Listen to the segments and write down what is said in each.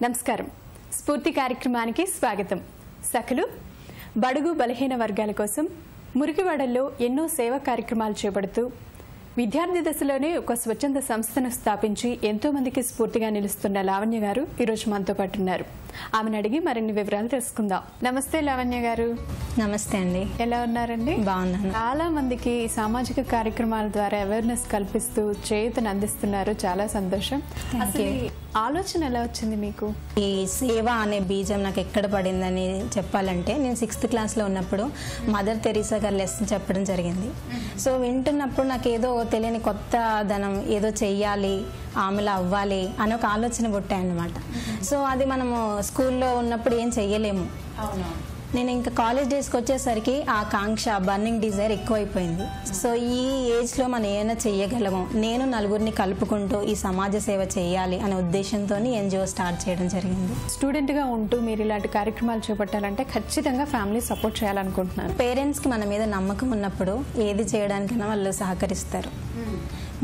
నమస్కారం. స్ఫూర్తి కార్యక్రమానికి స్వాగతం. సఖలు బడుగు బలహీన వర్గాల కోసం మురికివాడల్లో ఎన్నో సేవా కార్యక్రమాలు చేపడుతూ విద్యార్థి దశలోనే ఒక స్వచ్ఛంద సంస్థను స్థాపించి ఎంతో మందికి స్ఫూర్తిగా నిలుస్తున్న లావణ్య గారు ఈరోజు మనతో పాటు ఉన్నారు. ఆమెను అడిగి మరిన్ని వివరాలు తెలుసుకుందాం. నమస్తే లావణ్య గారు. నమస్తే అండి. ఎలా ఉన్నారండి? బాగున్నాను. చాలా మందికి సామాజిక కార్యక్రమాల ద్వారా అవేర్నెస్ కల్పిస్తూ చేయూతను అందిస్తున్నారు. చాలా సంతోషం. అసలు ఆలోచన ఎలా వచ్చింది మీకు? ఈ సేవ అనే బీజం నాకు ఎక్కడ పడిందని చెప్పాలంటే, నేను 6th క్లాస్లో ఉన్నప్పుడు మదర్ తెరీసా గారు లెసన్ చెప్పడం జరిగింది. సో వింటున్నప్పుడు నాకు ఏదో తెలియని కొత్త ధనం, ఏదో చెయ్యాలి, ఆమెలా అవ్వాలి అని ఒక ఆలోచన పుట్టాయన్నమాట. సో అది మనము స్కూల్లో ఉన్నప్పుడు ఏం చెయ్యలేము. నేను ఇంకా కాలేజ్ డేస్కి వచ్చేసరికి ఆ కాంక్ష, బర్నింగ్ డిజైర్ ఎక్కువైపోయింది. సో ఈ ఏజ్లో మనం ఏమైనా చెయ్యగలము, నేను నలుగురిని కలుపుకుంటూ ఈ సమాజ సేవ చేయాలి అనే ఉద్దేశంతో ఎన్జిఓ స్టార్ట్ చేయడం జరిగింది. స్టూడెంట్గా ఉంటూ మీరు ఇలాంటి కార్యక్రమాలు చేపట్టాలంటే ఖచ్చితంగా ఫ్యామిలీ సపోర్ట్ చేయాలనుకుంటున్నాను. పేరెంట్స్కి మన మీద నమ్మకం ఉన్నప్పుడు ఏది చేయడానికైనా వాళ్ళు సహకరిస్తారు.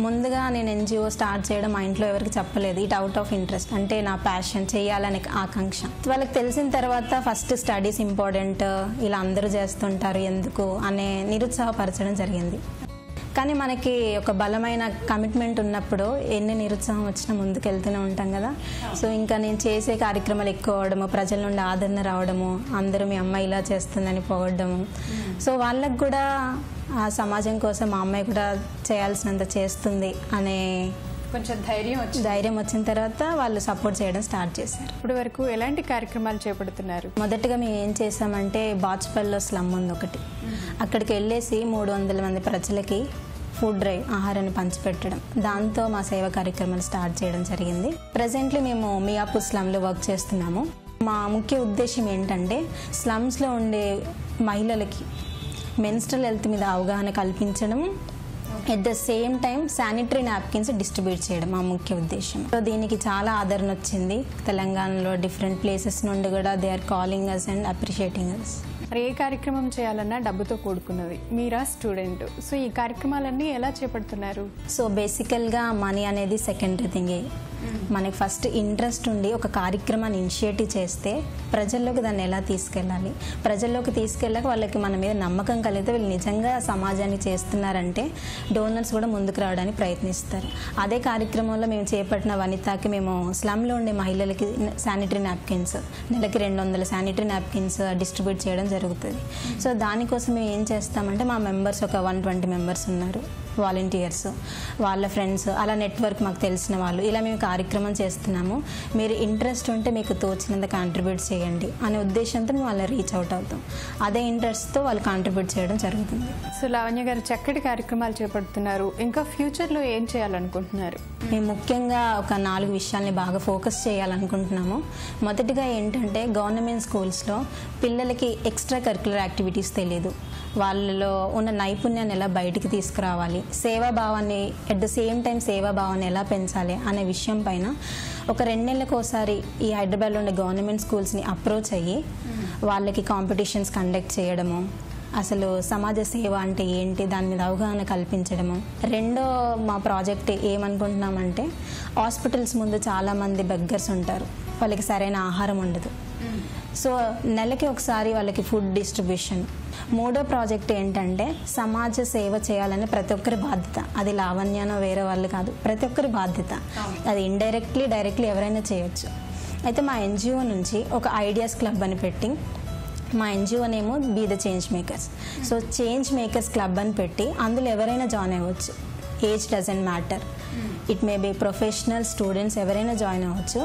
ముందుగా నేను ఎన్జిఓ స్టార్ట్ చేయడం మా ఇంట్లో ఎవరికి చెప్పలేదు. ఇట్ అవుట్ ఆఫ్ ఇంట్రెస్ట్, అంటే నా ప్యాషన్, చేయాలనే ఆకాంక్ష. వాళ్ళకి తెలిసిన తర్వాత ఫస్ట్ స్టడీస్ ఇంపార్టెంట్, ఇలా అందరూ చేస్తుంటారు ఎందుకు అనే నిరుత్సాహపరచడం జరిగింది. కానీ మనకి ఒక బలమైన కమిట్మెంట్ ఉన్నప్పుడు ఎన్ని నిరుత్సాహం వచ్చినా ముందుకు వెళ్తూనే ఉంటాం కదా. సో ఇంకా నేను చేసే కార్యక్రమాలు ఎక్కువ అవడము, ప్రజల నుండి ఆదరణ రావడము, అందరూ మీ అమ్మాయి ఇలా చేస్తుందని పొగడము. సో వాళ్ళకు కూడా ఆ సమాజం కోసం మా అమ్మాయి కూడా చేయాల్సినంత చేస్తుంది అనే కొంచెం ధైర్యం వచ్చిన తర్వాత వాళ్ళు సపోర్ట్ చేయడం స్టార్ట్ చేశారు. ఇప్పటి వరకు ఎలాంటి కార్యక్రమాలు చేపడుతున్నారు? మొదటగా మేము ఏం చేసామంటే, బాచుపల్లిలో స్లమ్ ఉంది ఒకటి, అక్కడికి వెళ్ళేసి 300 మంది ప్రజలకి ఫుడ్ డ్రైవ్, ఆహారాన్ని పంచిపెట్టడం, దాంతో మా సేవా కార్యక్రమాలు స్టార్ట్ చేయడం జరిగింది. ప్రజెంట్లీ మేము మియాపూర్ స్లమ్లో వర్క్ చేస్తున్నాము. మా ముఖ్య ఉద్దేశం ఏంటంటే, స్లమ్స్లో ఉండే మహిళలకి మెన్స్ట్రల్ హెల్త్ మీద అవగాహన కల్పించడం, at the same time sanitary napkins distribute చేయడం మా ముఖ్య ఉద్దేశం. సో దీనికి చాలా ఆదరణ వచ్చింది. తెలంగాణలో డిఫరెంట్ ప్లేసెస్ నుండి కూడా they are calling us and appreciating us. మరి ఏ కార్యక్రమం చేయాలన్నా డబ్బుతో కూడుకున్నది. మీరా స్టూడెంట్, సో ఈ కార్యక్రమాలన్నీ ఎలా చేపడుతున్నారు? సో బేసికల్గా మనీ అనేది సెకండరీ థింగే. మనకి ఫస్ట్ ఇంట్రెస్ట్ ఉండి ఒక కార్యక్రమాన్ని ఇనిషియేటివ్ చేస్తే ప్రజల్లోకి దాన్ని ఎలా తీసుకెళ్ళాలి, ప్రజల్లోకి తీసుకెళ్ళాక వాళ్ళకి మన మీద నమ్మకం కలిగితే వీళ్ళు నిజంగా సమాజాన్ని చేస్తున్నారంటే డోనర్స్ కూడా ముందుకు రావడానికి ప్రయత్నిస్తారు. అదే కార్యక్రమంలో మేము చేపట్టిన వనితాకి మేము స్లమ్లో ఉండే మహిళలకి శానిటరీ నాప్కిన్స్, నెలకి 200 శానిటరీ నాప్కిన్స్ డిస్ట్రిబ్యూట్ చేయడం జరుగుతుంది. సో దానికోసం మేము ఏం చేస్తామంటే, మా మెంబర్స్ ఒక 120 మెంబర్స్ ఉన్నారు, వాలంటీర్స్, వాళ్ళ ఫ్రెండ్స్, అలా నెట్వర్క్ మాకు తెలిసిన వాళ్ళు, ఇలా మేము కార్యక్రమం చేస్తున్నాము, మీరు ఇంట్రెస్ట్ ఉంటే మీకు తోచినంత కాంట్రిబ్యూట్ చేయండి అనే ఉద్దేశంతో మేము వాళ్ళని రీచ్ అవుట్ అవుతాం. అదే ఇంట్రెస్ట్తో వాళ్ళు కాంట్రిబ్యూట్ చేయడం జరుగుతుంది. సో లావణ్య గారు చక్కటి కార్యక్రమాలు చేపడుతున్నారు. ఇంకా ఫ్యూచర్లో ఏం చేయాలనుకుంటున్నారు? మేము ముఖ్యంగా ఒక 4 విషయాల్ని బాగా ఫోకస్ చేయాలనుకుంటున్నాము. మొదటిగా ఏంటంటే, గవర్నమెంట్ స్కూల్స్లో పిల్లలకి ఎక్స్ట్రా కరిక్యులర్ యాక్టివిటీస్ తెలియదు, వాళ్ళలో ఉన్న నైపుణ్యాన్ని ఎలా బయటికి తీసుకురావాలి, సేవాభావాన్ని ఎట్ ద సేమ్ టైం సేవాభావాన్ని ఎలా పెంచాలి అనే విషయం పైన ఒక 2 నెలలకు ఒకసారి ఈ హైదరాబాద్లో ఉండే గవర్నమెంట్ స్కూల్స్ని అప్రోచ్ అయ్యి వాళ్ళకి కాంపిటీషన్స్ కండక్ట్ చేయడము, అసలు సమాజ సేవ అంటే ఏంటి దాని మీద అవగాహన కల్పించడము. రెండో మా ప్రాజెక్ట్ ఏమనుకుంటున్నామంటే, హాస్పిటల్స్ ముందు చాలామంది బెగ్గర్స్ ఉంటారు, వాళ్ళకి సరైన ఆహారం ఉండదు. సో నెలకి ఒకసారి వాళ్ళకి ఫుడ్ డిస్ట్రిబ్యూషన్. మూడో ప్రాజెక్ట్ ఏంటంటే, సమాజ సేవ చేయాలని ప్రతి ఒక్కరి బాధ్యత. అది లావణ్యానో వేరే వాళ్ళు కాదు, ప్రతి ఒక్కరి బాధ్యత. అది ఇండైరెక్ట్లీ డైరెక్ట్లీ ఎవరైనా చేయొచ్చు. అయితే మా ఎన్జిఓ నుంచి ఒక ఐడియాస్ క్లబ్ అని పెట్టి, మా ఎన్జిఓ నేమో be the change makers. So change makers club అని పెట్టి అందులో ఎవరైనా జాయిన్ అవ్వచ్చు. Age doesn't matter, it may be professional, students, ఎవరైనా జాయిన్ అవ్వచ్చు.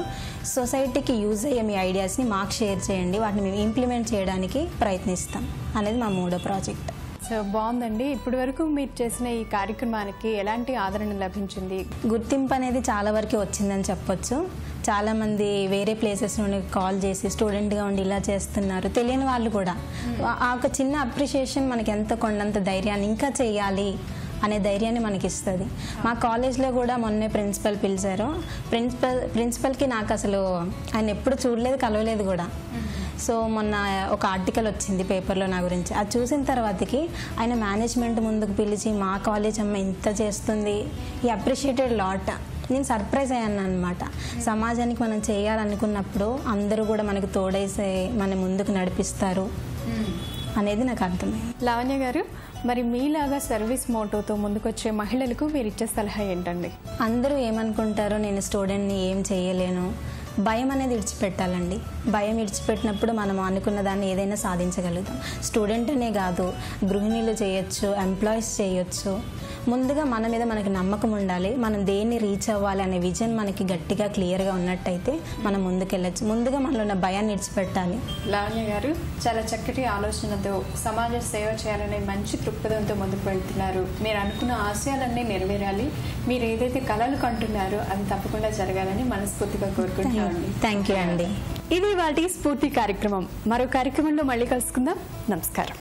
సొసైటీకి యూజ్ అయ్యే మీ ఐడియాస్ని మాకు షేర్ చేయండి, వాటిని మేము ఇంప్లిమెంట్ చేయడానికి ప్రయత్నిస్తాం అనేది మా మూడో ప్రాజెక్ట్. సో బాగుందండి. ఇప్పటి వరకు మీరు చేసిన ఈ కార్యక్రమానికి ఎలాంటి ఆదరణ లభించింది? గుర్తింపు అనేది చాలా వరకు వచ్చిందని చెప్పొచ్చు. చాలామంది వేరే ప్లేసెస్ నుండి కాల్ చేసి స్టూడెంట్గా ఉండి ఇలా చేస్తున్నారు, తెలియని వాళ్ళు కూడా. ఆ ఒక చిన్న అప్రిషియేషన్ మనకి ఎంత కొండంత ధైర్యాన్ని, ఇంకా చేయాలి అనే ధైర్యాన్ని మనకి ఇస్తుంది. మా కాలేజ్లో కూడా మొన్నే ప్రిన్సిపల్ పిలిచారు. ప్రిన్సిపల్కి నాకు అసలు ఆయన ఎప్పుడు చూడలేదు, కలవలేదు కూడా. సో మొన్న ఒక ఆర్టికల్ వచ్చింది పేపర్లో నా గురించి. అది చూసిన తర్వాతకి ఆయన మేనేజ్మెంట్ ముందుకు పిలిచి, మా కాలేజ్ అమ్మ ఇంత చేస్తుంది, ఈ అప్రిషియేటెడ్ లాట్. నేను సర్ప్రైజ్ అయ్యాను అనమాట. సమాజానికి మనం చేయాలనుకున్నప్పుడు అందరూ కూడా మనకు తోడేసే మన ముందుకు నడిపిస్తారు అనేది నాకు అర్థమైంది. లావణ్య గారు, మరి మీలాగా సర్వీస్ మోటోతో ముందుకొచ్చే మహిళలకు మీరు ఇచ్చే సలహా ఏంటండి? అందరూ ఏమనుకుంటారో, నేను స్టూడెంట్ని ఏం చేయలేను, భయం అనేది విడిచిపెట్టాలండి. భయం విడిచిపెట్టినప్పుడు మనం అనుకున్న దాన్ని ఏదైనా సాధించగలుగుతాం. స్టూడెంట్ అనే కాదు, గృహిణీలు చేయొచ్చు, ఎంప్లాయీస్ చేయొచ్చు. ముందుగా మన మీద మనకి నమ్మకం ఉండాలి. మనం దేన్ని రీచ్ అవ్వాలి అనే విజన్ మనకి గట్టిగా క్లియర్గా ఉన్నట్టయితే మనం ముందుకెళ్ళచ్చు. ముందుగా మనలో ఉన్న భయాన్ని విడిచిపెట్టాలి. లావణ్య గారు, చాలా చక్కటి ఆలోచనతో సమాజ సేవ చేయాలనే మంచి దృక్పథంతో ముందుకు వెళ్తున్నారు. మీరు అనుకున్న ఆశయాలన్నీ నెరవేరాలి. మీరు ఏదైతే కలలు కంటున్నారో అది తప్పకుండా జరగాలని మనస్ఫూర్తిగా కోరుకుంటున్నాను. థ్యాంక్ యూ అండి. ఇది వాటి స్ఫూర్తి కార్యక్రమం. మరో కార్యక్రమంలో మళ్ళీ కలుసుకుందాం. నమస్కారం.